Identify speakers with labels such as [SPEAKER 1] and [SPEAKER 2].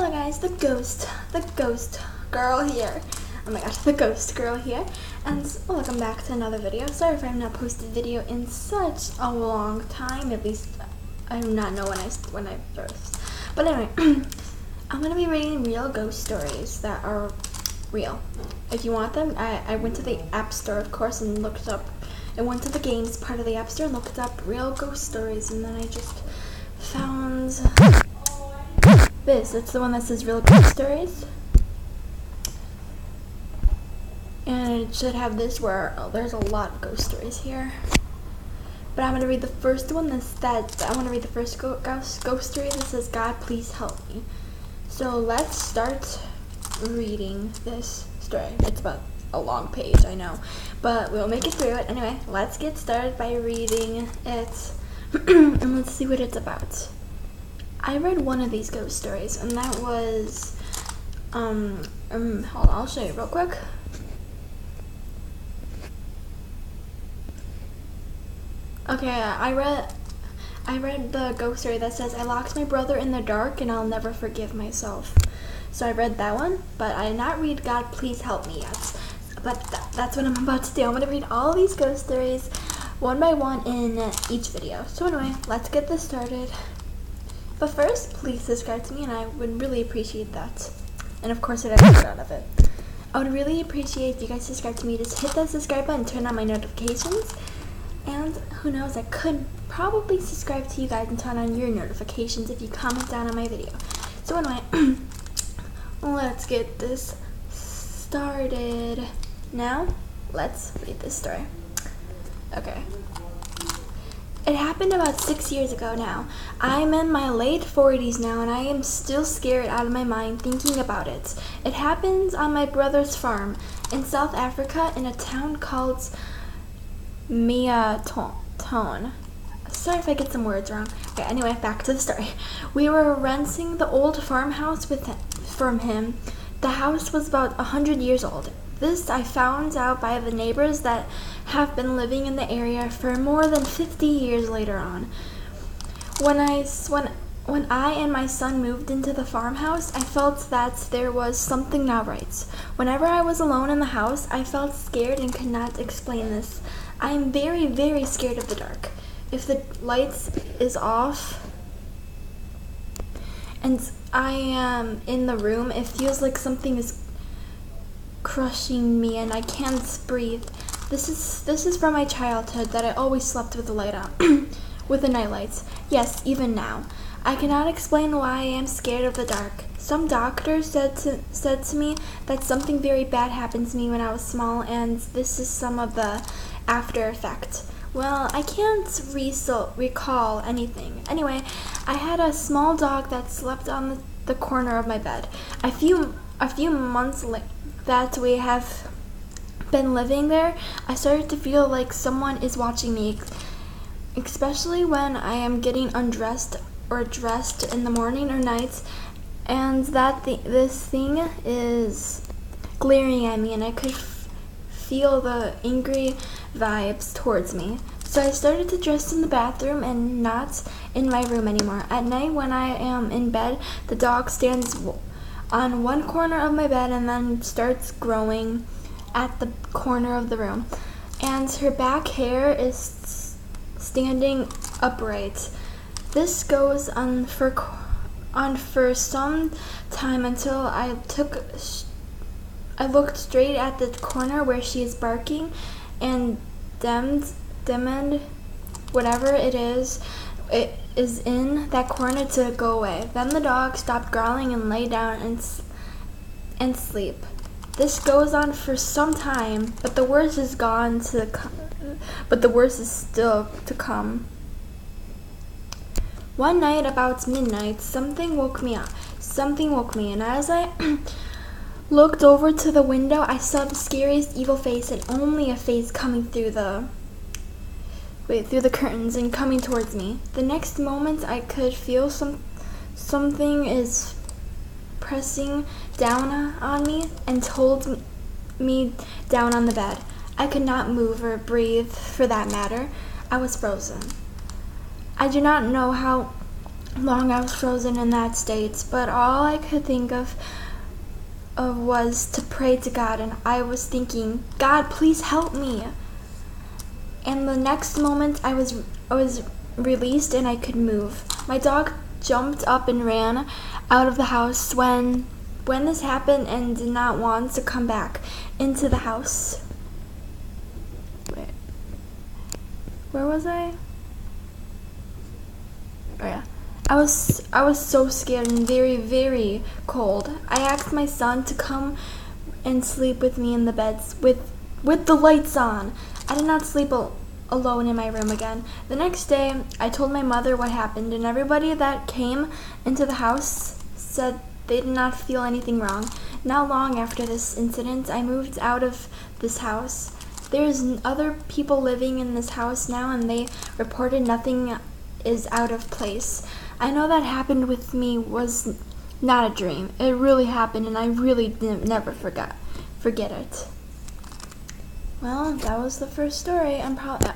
[SPEAKER 1] Hello guys, the ghost girl here. Oh my gosh, the ghost girl here, and welcome back to another video. Sorry if I have not posted a video in such a long time. At least I do not know when I first. But anyway, I'm gonna be reading real ghost stories that are real. If you want them, I went to the App Store, of course, and looked up. I went to the games part of the App Store and looked up real ghost stories, and then I just found this. It's the one that says real ghost stories. And it should have this where there's a lot of ghost stories here. But I'm gonna read the first one. I want to read the first ghost story that says, "God, please help me." So let's start reading this story. It's about a long page, I know, but we'll make it through it. Anyway, let's get started by reading it, and let's see what it's about. I read one of these ghost stories, and that was, hold on, I'll show you real quick. Okay, I read the ghost story that says, "I locked my brother in the dark and I'll never forgive myself." So I read that one, but I did not read "God, Please Help Me" yet. But that's what I'm about to do. I'm going to read all these ghost stories one by one in each video. So anyway, let's get this started. But first, please subscribe to me, and I would really appreciate that. And of course, it has out of it. I would really appreciate if you guys subscribe to me. Just hit that subscribe button, turn on my notifications. And who knows, I could probably subscribe to you guys and turn on your notifications if you comment down on my video. So anyway, let's get this started. Now, let's read this story. Okay. It happened about 6 years ago now. I'm in my late 40s now, and I am still scared out of my mind thinking about it. It happens on my brother's farm in South Africa in a town called Tone. Sorry if I get some words wrong. Okay, anyway, back to the story. We were renting the old farmhouse from him. The house was about 100 years old. This I found out by the neighbors that have been living in the area for more than 50 years later on. When I and my son moved into the farmhouse, I felt that there was something not right. Whenever I was alone in the house, I felt scared and could not explain this. I am very, very scared of the dark. If the lights is off and I am in the room, it feels like something is crushing me and I can't breathe. This is from my childhood that I always slept with the light on, with the night lights. Yes, even now. I cannot explain why I am scared of the dark. Some doctors said to me that something very bad happened to me when I was small, and this is some of the after effect. Well, I can't recall anything. Anyway, I had a small dog that slept on the corner of my bed. A few months that we have been living there, I started to feel like someone is watching me, especially when I am getting undressed or dressed in the morning or night, and that this thing is glaring at me, and I could feel the angry vibes towards me. So I started to dress in the bathroom and not in my room anymore. At night when I am in bed, the dog stands on one corner of my bed and then starts growing at the corner of the room. And her back hair is standing upright. This goes on for some time until I looked straight at the corner where she is barking and dimmed whatever it is in that corner to go away. Then the dog stopped growling and lay down and sleep. This goes on for some time, but the worst is still to come. One night about midnight, something woke me, and as I looked over to the window, I saw the scariest evil face, and only a face coming through the curtains and coming towards me. The next moment, I could feel something is pressing down on me and hold me down on the bed. I could not move or breathe, for that matter. I was frozen. I do not know how long I was frozen in that state, but all I could think of was to pray to God, and I was thinking, God, please help me. And the next moment I was released and I could move. My dog jumped up and ran out of the house when this happened and did not want to come back into the house. Wait. Where was I? Oh yeah. I was so scared and very, very cold. I asked my son to come and sleep with me in the beds with the lights on. I did not sleep alone in my room again. The next day, I told my mother what happened, and everybody that came into the house said they did not feel anything wrong. Not long after this incident, I moved out of this house. There's other people living in this house now, and they reported nothing is out of place. I know that happened with me was not a dream. It really happened, and I really never forget it. Well, that was the first story. I'm proud.